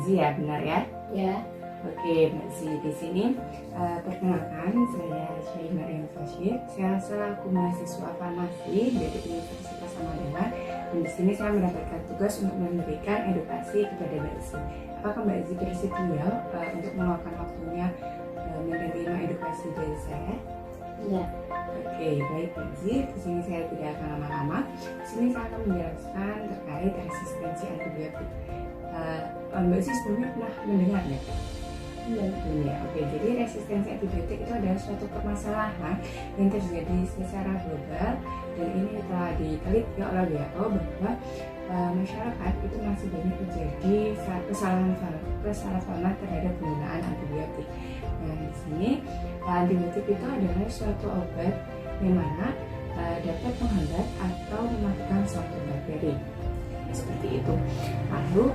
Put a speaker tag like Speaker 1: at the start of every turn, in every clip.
Speaker 1: Zi ya, benar ya?
Speaker 2: Ya.
Speaker 1: Oke, Mbak Zi, di sini perkenalkan, saya Syahid Mariam Fashid. Saya selaku mahasiswa farmasi dari Universitas Samadera, dan di sini saya mendapatkan tugas untuk memberikan edukasi kepada Mbak Zi. Apakah Mbak Zi bersedia untuk meluangkan waktunya menerima edukasi dari saya?
Speaker 2: Ya.
Speaker 1: Oke, baik Mbak Zi. Di sini saya tidak akan lama-lama. Di sini saya akan menjelaskan terkait resistensi antibiotik. Mbak Zi sebelumnya pernah mendengar ya? Ya, oke. Jadi resistensi antibiotik itu adalah suatu permasalahan yang terjadi secara global, dan ini telah diteliti oleh WHO bahwa masyarakat itu masih banyak terjadi kesalahpahaman terhadap penggunaan antibiotik. Nah, di sini antibiotik itu adalah suatu obat yang mana dapat menghambat atau mematikan suatu bakteri. Seperti itu. Lalu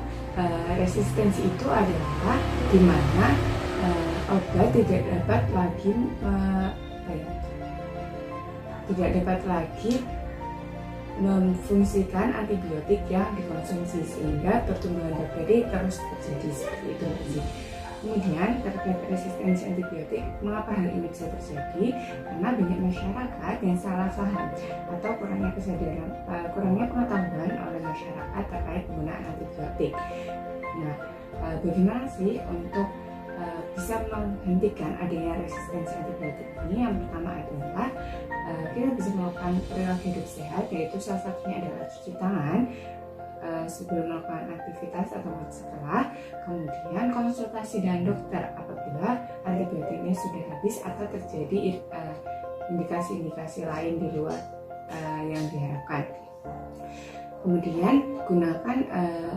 Speaker 1: resistensi itu adalah di mana obat tidak dapat lagi memfungsikan antibiotik yang dikonsumsi, sehingga pertumbuhan bakteri terus terjadi seperti itu. Kemudian terkait resistensi antibiotik, mengapa hal ini bisa terjadi? Karena banyak masyarakat yang salah paham atau kurangnya pengetahuan oleh masyarakat terkait penggunaan antibiotik. Nah, bagaimana sih untuk bisa menghentikan adanya resistensi antibiotik ini? Yang pertama adalah kita bisa melakukan perilaku hidup sehat, yaitu salah satunya adalah cuci tangan sebelum melakukan aktivitas atau setelah, kemudian konsultasi dengan dokter apabila antibiotiknya sudah habis atau terjadi indikasi-indikasi lain di luar yang diharapkan. Kemudian gunakan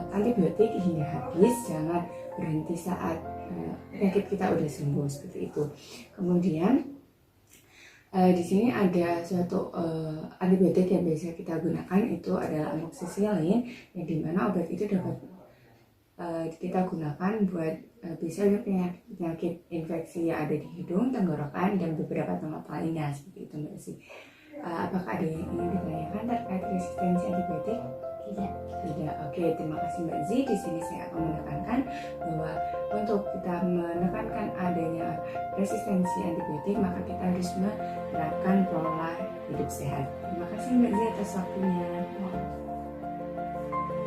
Speaker 1: antibiotik hingga habis, jangan berhenti saat penyakit kita sudah sembuh, seperti itu. Kemudian di sini ada suatu antibiotik yang biasa kita gunakan, itu adalah amoxicillin, yang dimana obat itu dapat kita gunakan buat bisa penyakit infeksi yang ada di hidung, tenggorokan, dan beberapa tempat lainnya, seperti itu Mbak Zi. Apakah ada yang ingin ditanyakan terkait resistensi antibiotik?
Speaker 2: Tidak.
Speaker 1: Oke, terima kasih Mbak Zi. Di sini saya akan menekankan bahwa untuk kita menekankan adanya resistensi antibiotik, maka kita harus menerapkan pola hidup sehat. Terima kasih Mbak Zi atas waktunya.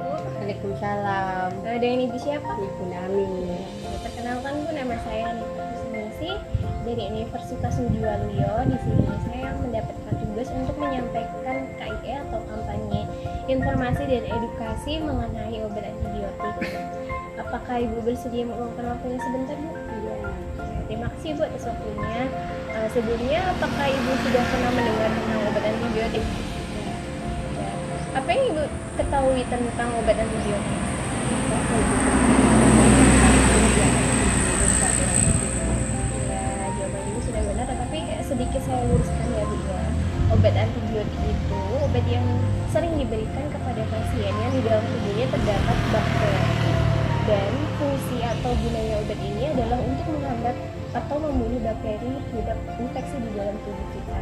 Speaker 2: Waalaikumsalam.
Speaker 3: Dengan Ibu siapa?
Speaker 2: Ibu Nami.
Speaker 3: Perkenalkan Bu, nama saya Nita Kusumasi dari Universitas Ujiwaluyo. Di sini saya mendapatkan tugas untuk menyampaikan KIE atau kampanye informasi dan edukasi mengenai obat antibiotik. Apakah Ibu bersedia meluangkan waktunya sebentar, Bu?
Speaker 2: Iya.
Speaker 3: Terima kasih Bu atas waktunya. Sebelumnya, apakah Ibu sudah pernah mendengar tentang obat antibiotik? Ya. Apa yang Ibu ketahui tentang obat antibiotik? Ya, jawaban Ibu sudah benar, tetapi sedikit saya luruskan ya Bu ya. Obat antibiotik itu obat yang sering diberikan kepada pasien yang di dalam tubuhnya terdapat bakteri, dan fungsi atau gunanya obat ini adalah untuk menghambat atau membunuh bakteri penyebab infeksi di dalam tubuh kita.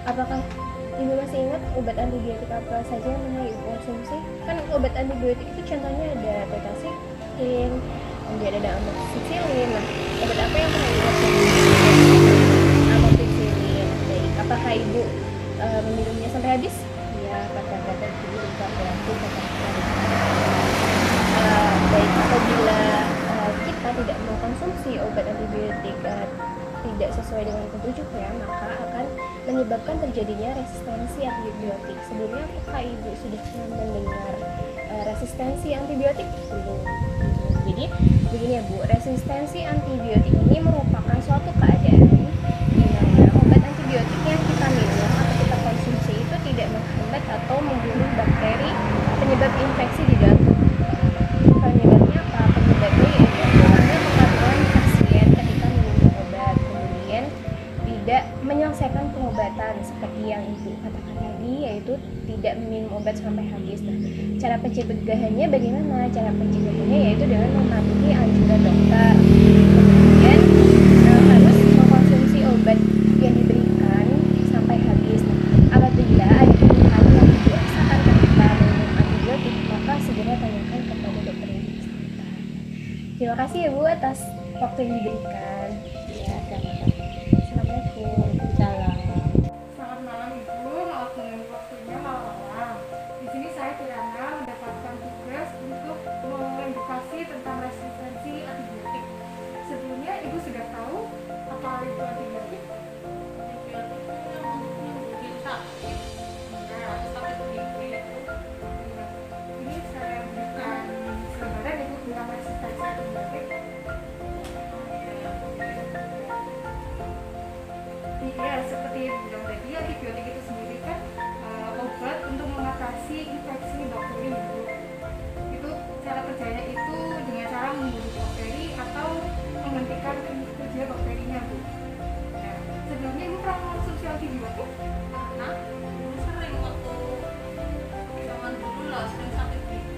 Speaker 3: Apakah Ibu masih ingat obat antibiotik apa saja yang pernah Ibu konsumsi? Kan obat antibiotik itu contohnya ada tetracycline, kemudian ada amoxicillin. Nah, obat apa yang pernah Ibu konsumsi? Amoxicillin. Baik, apakah Ibu meminumnya sampai habis?
Speaker 2: Iya, kata-kata itu berlaku kata-kata.
Speaker 3: Baik, apabila kita tidak mengkonsumsi obat antibiotik tidak sesuai dengan petunjuknya, maka akan menyebabkan terjadinya resistensi antibiotik. Sebelumnya apakah Ibu sudah pernah mendengar resistensi antibiotik? Belum. Jadi begini ya Bu, resistensi antibiotik ini merupakan suatu keadaan di mana obat antibiotik yang kita minum atau kita konsumsi itu tidak menghambat atau membunuh bakteri penyebab infeksi di dalam tubuh. Penyebabnya apa? Penyebabnya yaitu kurangnya kepatuhan pasien ketika minum obat, kemudian tidak menyelesaikan pengobatan seperti yang Ibu katakan tadi, yaitu tidak minum obat sampai habis. Nah, cara pencegahannya bagaimana? Cara pencegahannya yaitu dengan mematuhi anjuran dokter, kemudian harus mengkonsumsi obat yang diberikan sampai habis. Nah, apabila ada keluhan yang dirasakan ketika minum antibiotik, maka segera tanyakan kepada dokter yang bersangkutan. Terima kasih ya Bu atas waktu yang diberikan.
Speaker 2: Ya, sama-sama.
Speaker 3: Assalamualaikum.
Speaker 2: Salam.
Speaker 1: Selamat malam Ibu, maaf mengganggu waktunya malam-malam. Di sini saya Kirana mendapatkan tugas untuk mengedukasi tentang resistensi antibiotik. Sebelumnya Ibu sudah tahu apa itu antibiotik? Ini saya berikan gambaran Ibu tentang resistensi antibiotik. Iya, seperti yang bilang tadi, antibiotik itu sendiri kan obat untuk mengatasi infeksi bakteri Ibu. Itu cara kerjanya itu dengan cara membunuh bakteri atau menghentikan kerja bakterinya Bu. Nah, sebelumnya Ibu pernah mengonsumsi antibiotik?
Speaker 4: Karena dulu sering waktu zaman dulu lah sering sakit gigi.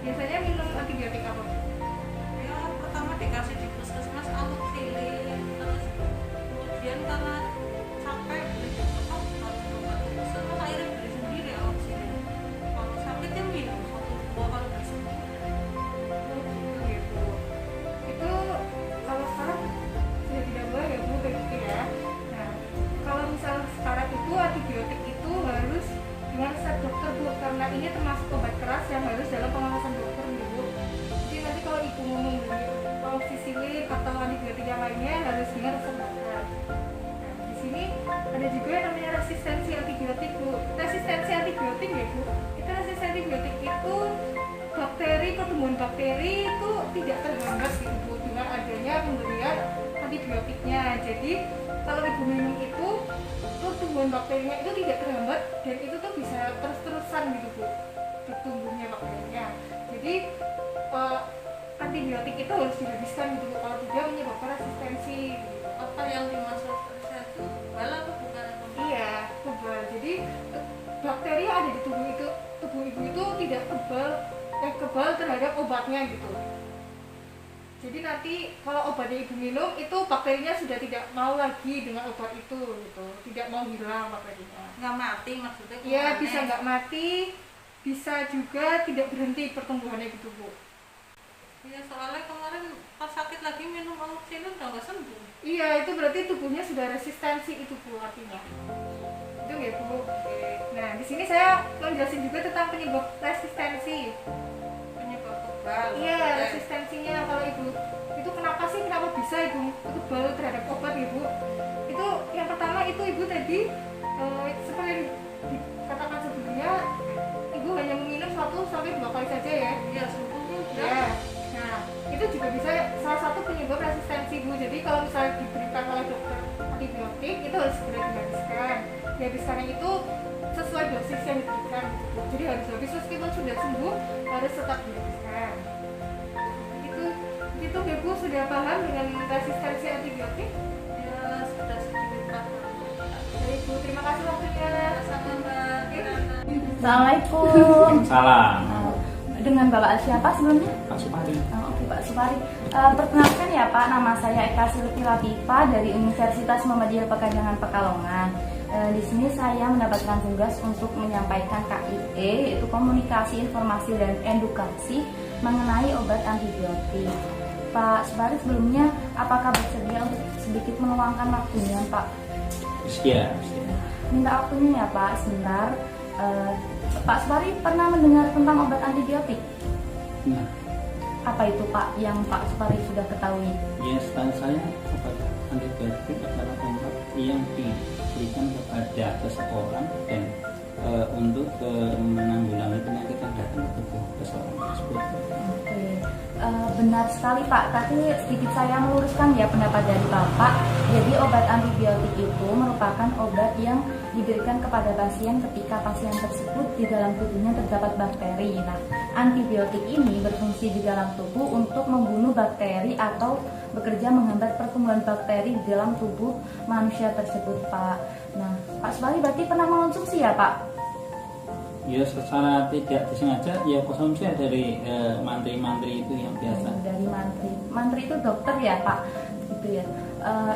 Speaker 1: Biasanya minum antibiotik apa?
Speaker 4: Ya pertama dikasih di puskesmas amoxicillin, terus kemudian karena capek beli di toko harus berobat ke puskesmas akhirnya beli sendiri amoxicillin. Kalau sakit ya minum 1-2 kali seminggu.
Speaker 1: Gitu. Itu kalau sekarang sudah tidak boleh ya Bu, begitu ya. Nah, kalau misal sekarang itu antibiotik itu harus dengan resep dokter Bu, karena ini termasuk obat keras yang harus dalam pengawasan dokter nih Bu. Jadi nanti kalau Ibu mau membeli amoxicillin atau antibiotik yang lainnya harus dengan resep dokter. Nah, di sini ada juga yang namanya resistensi antibiotik Bu. Resistensi antibiotik ya Bu, itu resistensi antibiotik itu bakteri, pertumbuhan bakteri itu tidak terhambat gitu Bu dengan adanya pemberian antibiotiknya. Jadi kalau Ibu minum itu pertumbuhan bakterinya itu tidak terhambat dan itu tuh bisa terus-terusan gitu Bu bertumbuhnya bakterinya. Jadi antibiotik itu harus dihabiskan gitu Bu, kalau tidak menyebabkan resistensi gitu.
Speaker 4: Apa yang dimaksud resep bal atau bukan?
Speaker 1: Iya, kebal. Jadi bakteri yang ada di tubuh ibu itu tidak kebal terhadap obatnya gitu. Jadi nanti kalau obatnya ibu minum itu bakterinya sudah tidak mau lagi dengan obat itu gitu, tidak mau hilang bakterinya.
Speaker 4: Nggak mati maksudnya?
Speaker 1: Iya,
Speaker 4: kemana?
Speaker 1: bisa nggak mati, bisa juga tidak berhenti pertumbuhannya gitu Bu.
Speaker 4: Iya, soalnya kemarin pas sakit lagi minum amoxicillin udah nggak sembuh.
Speaker 1: Iya, itu berarti tubuhnya sudah resistensi itu Bu artinya. Itu ya Bu. Nah, di sini saya mau jelasin juga tentang penyebab resistensi.
Speaker 4: Penyebab kebal.
Speaker 1: Iya,
Speaker 4: maksudnya.
Speaker 1: resistensinya kalau Ibu itu kenapa bisa Ibu kebal terhadap obat Ibu? Itu yang pertama itu Ibu tadi seperti yang dikatakan sebelumnya, Ibu hanya meminum 1-2 kali saja ya.
Speaker 4: Iya, sembuhnya udah.
Speaker 1: Ya. Nah, itu juga bisa salah satu penyebab resistensi Bu. Jadi kalau misalnya diberikan oleh dokter antibiotik itu harus segera dihabiskan. Dihabiskannya itu sesuai dosis yang diberikan gitu Bu. Jadi harus habis meskipun sudah sembuh harus tetap dihabiskan. Itu Bu sudah paham dengan resistensi antibiotik?
Speaker 4: Ya, sudah sedikit paham.
Speaker 1: Baik Bu, terima kasih waktunya.
Speaker 4: Sama Mbak Kirana.
Speaker 2: Assalamualaikum.
Speaker 5: Salam,
Speaker 2: Dengan Bapak siapa sebelumnya?
Speaker 5: Pak Supari.
Speaker 2: Oke Pak Supari. Perkenalkan ya Pak, nama saya Eka Silvi Latifah dari Universitas Muhammadiyah Pekanbaru Pekalongan. Di sini saya mendapatkan tugas untuk menyampaikan KIE, yaitu komunikasi, informasi dan edukasi mengenai obat antibiotik. Pak Supari, sebelumnya apakah bersedia untuk sedikit meluangkan waktunya Pak?
Speaker 5: Iya.
Speaker 2: Minta waktunya ya Pak, sebentar. Pak Supari pernah mendengar tentang obat antibiotik?
Speaker 5: Nah,
Speaker 2: Apa itu Pak yang Pak Supari sudah ketahui?
Speaker 5: ya setahu saya obat antibiotik adalah obat yang diberikan kepada seseorang dan untuk menanggulangi penyakit yang datang ke tubuh seseorang tersebut.
Speaker 2: Oke, benar sekali Pak. Tapi sedikit saya meluruskan ya pendapat dari Bapak. Jadi obat antibiotik itu merupakan obat yang diberikan kepada pasien ketika pasien tersebut di dalam tubuhnya terdapat bakteri. Nah, antibiotik ini berfungsi di dalam tubuh untuk membunuh bakteri atau bekerja menghambat pertumbuhan bakteri di dalam tubuh manusia tersebut, Pak. Nah, Pak Supari berarti pernah mengonsumsi ya, Pak?
Speaker 5: Ya secara tidak disengaja ya konsumsi dari mantri-mantri itu yang biasa.
Speaker 2: Dari mantri. Mantri itu dokter ya, Pak? Gitu ya.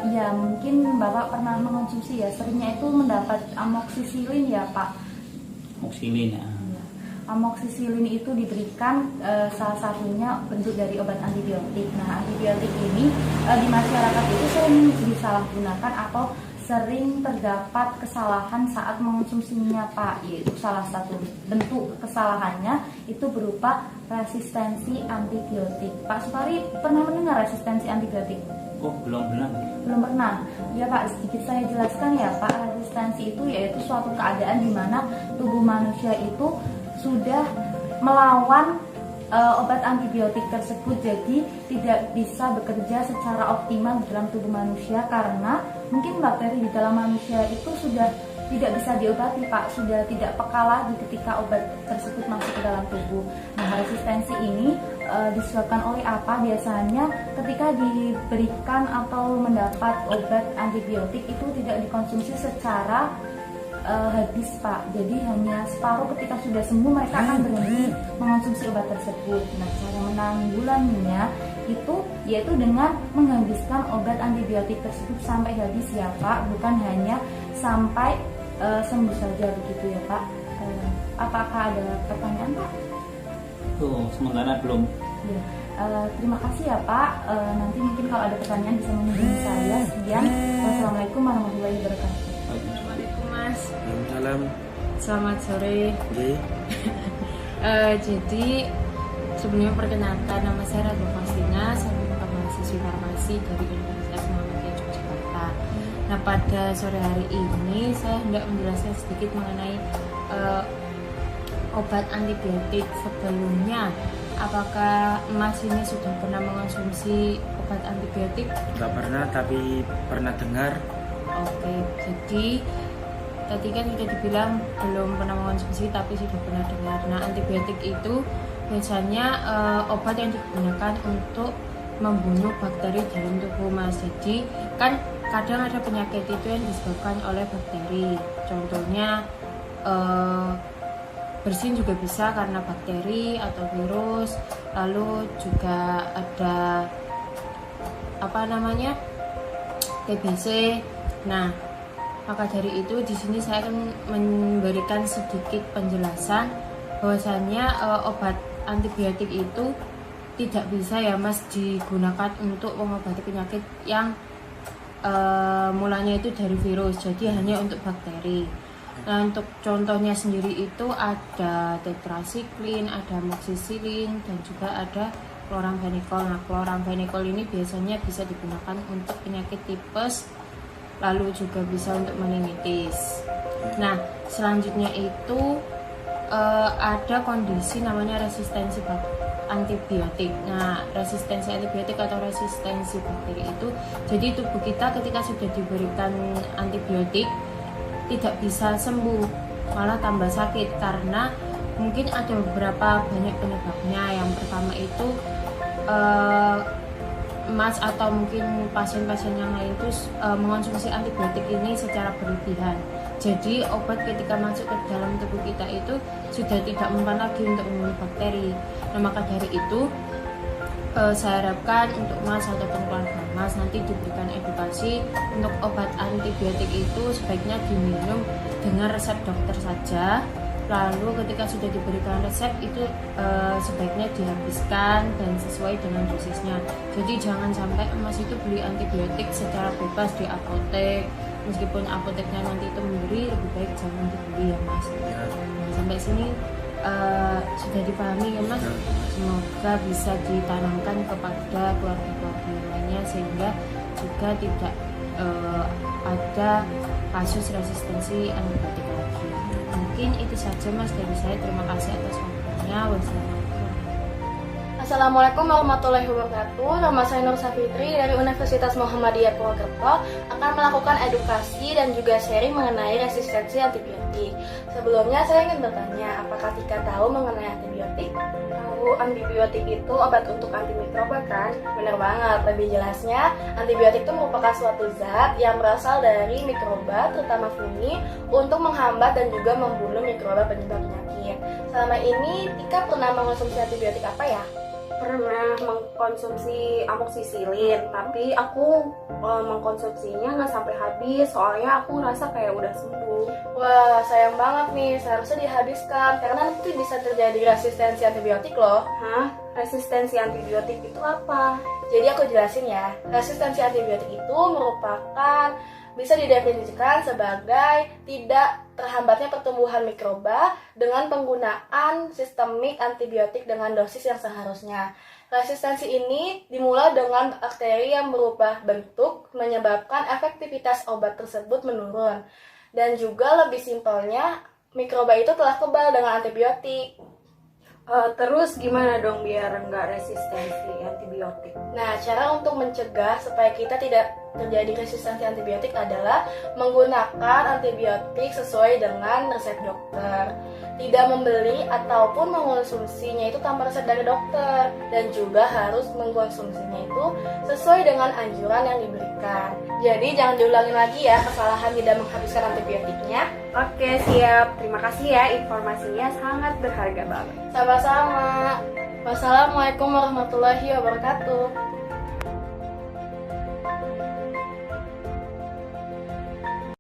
Speaker 2: Ya mungkin Bapak pernah mengonsumsi ya, seringnya itu mendapat amoxicillin ya Pak.
Speaker 5: Amoxicillin ya.
Speaker 2: amoksisilin itu diberikan salah satunya bentuk dari obat antibiotik. Nah, antibiotik ini di masyarakat itu sering disalahgunakan atau sering terdapat kesalahan saat mengonsumsinya, Pak. Yaitu salah satu bentuk kesalahannya itu berupa resistensi antibiotik. Pak Supari pernah mendengar resistensi antibiotik?
Speaker 5: Oh, belum pernah.
Speaker 2: Belum pernah. Ya Pak, sedikit saya jelaskan ya Pak. Resistensi itu yaitu suatu keadaan di mana tubuh manusia itu sudah melawan obat antibiotik tersebut, jadi tidak bisa bekerja secara optimal dalam tubuh manusia karena mungkin bakteri di dalam manusia itu sudah tidak bisa diobati, Pak, sudah tidak peka lagi ketika obat tersebut masuk ke dalam tubuh. Nah, resistensi ini disebabkan oleh apa? Biasanya ketika diberikan atau mendapat obat antibiotik itu tidak dikonsumsi secara habis, Pak. Jadi hanya separuh, ketika sudah sembuh mereka akan berhenti mengonsumsi obat tersebut. Nah, cara menanggulanginya itu yaitu dengan menghabiskan obat antibiotik tersebut sampai habis ya Pak, bukan hanya sampai sembuh saja begitu ya Pak. Apakah ada pertanyaan Pak?
Speaker 5: Oh, sementara belum.
Speaker 2: Ya. Terima kasih ya Pak. Nanti mungkin kalau ada pertanyaan bisa menghubungi saya. Sekian. Wassalamualaikum warahmatullahi wabarakatuh.
Speaker 1: Assalamualaikum Mas.
Speaker 6: Salam.
Speaker 1: Selamat sore.
Speaker 6: Oke.
Speaker 1: Jadi sebelumnya perkenalkan, nama saya Radha Faustina, saya merupakan mahasiswi farmasi dari Universitas Muhammadiyah Yogyakarta. Nah, pada sore hari ini saya hendak menjelaskan sedikit mengenai obat antibiotik. Sebelumnya, apakah Mas ini sudah pernah mengonsumsi obat antibiotik?
Speaker 6: Nggak pernah, tapi pernah dengar.
Speaker 1: Oke, jadi tadi kan sudah dibilang belum pernah mengonsumsi tapi sudah pernah dengar. Nah, antibiotik itu biasanya obat yang digunakan untuk membunuh bakteri dalam tubuh Mas. Jadi kan kadang ada penyakit itu yang disebabkan oleh bakteri. Contohnya bersin juga bisa karena bakteri atau virus. Lalu juga ada TBC. Nah, maka dari itu di sini saya akan memberikan sedikit penjelasan bahwasanya obat antibiotik itu tidak bisa ya Mas digunakan untuk mengobati penyakit yang mulanya itu dari virus, jadi hanya untuk bakteri. Nah, untuk contohnya sendiri itu ada tetrasiklin, ada amoksisilin, dan juga ada kloramfenikol. Nah, kloramfenikol ini biasanya bisa digunakan untuk penyakit tipes, lalu juga bisa untuk meningitis. Nah, selanjutnya itu ada kondisi namanya resistensi antibiotik. Nah, resistensi antibiotik atau resistensi bakteri itu, jadi tubuh kita ketika sudah diberikan antibiotik tidak bisa sembuh, malah tambah sakit karena mungkin ada beberapa banyak penyebabnya. Yang pertama itu Mas atau mungkin pasien-pasien yang lain itu mengonsumsi antibiotik ini secara berlebihan. Jadi obat ketika masuk ke dalam tubuh kita itu sudah tidak mempan lagi untuk membunuh bakteri. Nah, maka dari itu saya harapkan untuk Mas ataupun keluarga Mas nanti diberikan edukasi untuk obat antibiotik itu sebaiknya diminum dengan resep dokter saja. Lalu ketika sudah diberikan resep itu sebaiknya dihabiskan dan sesuai dengan dosisnya. Jadi jangan sampai Mas itu beli antibiotik secara bebas di apotek. Meskipun apoteknya nanti itu memberi, lebih baik jangan dibeli ya Mas. Nah, sampai sini sudah dipahami ya Mas. Semoga bisa ditanamkan kepada keluarga-keluarga lainnya sehingga juga tidak ada kasus resistensi antibiotik lagi. Mungkin itu saja Mas dari saya. Terima kasih atas waktunya.
Speaker 7: Assalamualaikum warahmatullahi wabarakatuh. Nama saya Nur Safitri dari Universitas Muhammadiyah Purwokerto, akan melakukan edukasi dan juga sharing mengenai resistensi antibiotik. Sebelumnya saya ingin bertanya, apakah Tika tahu mengenai antibiotik? Tahu antibiotik itu obat untuk antimikroba kan? Benar banget. Lebih jelasnya, antibiotik itu merupakan suatu zat yang berasal dari mikroba, terutama fungi, untuk menghambat dan juga membunuh mikroba penyebab penyakit. Selama ini Tika pernah mengonsumsi antibiotik apa ya? pernah mengkonsumsi amoxicillin, tapi aku mengkonsumsinya nggak sampai habis, soalnya aku ngerasa kayak udah sembuh. Wah, sayang banget nih, seharusnya dihabiskan, karena nanti bisa terjadi resistensi antibiotik loh. Hah? Resistensi antibiotik itu apa? Jadi aku jelasin ya, resistensi antibiotik itu merupakan bisa didefinisikan sebagai tidak terhambatnya pertumbuhan mikroba dengan penggunaan sistemik antibiotik dengan dosis yang seharusnya. Resistensi ini dimulai dengan bakteri yang berubah bentuk, menyebabkan efektivitas obat tersebut menurun. Dan juga lebih simpelnya, mikroba itu telah kebal dengan antibiotik. Terus gimana dong biar nggak resistensi antibiotik? Nah, cara untuk mencegah supaya kita tidak terjadi resistensi antibiotik adalah menggunakan antibiotik sesuai dengan resep dokter. Tidak membeli ataupun mengonsumsinya itu tanpa resep dari dokter. Dan juga harus mengkonsumsinya itu sesuai dengan anjuran yang diberikan. Jadi jangan diulangi lagi ya kesalahan tidak menghabiskan antibiotiknya. Oke, siap. Terima kasih ya, informasinya sangat berharga banget. Sama-sama. Wassalamualaikum warahmatullahi wabarakatuh.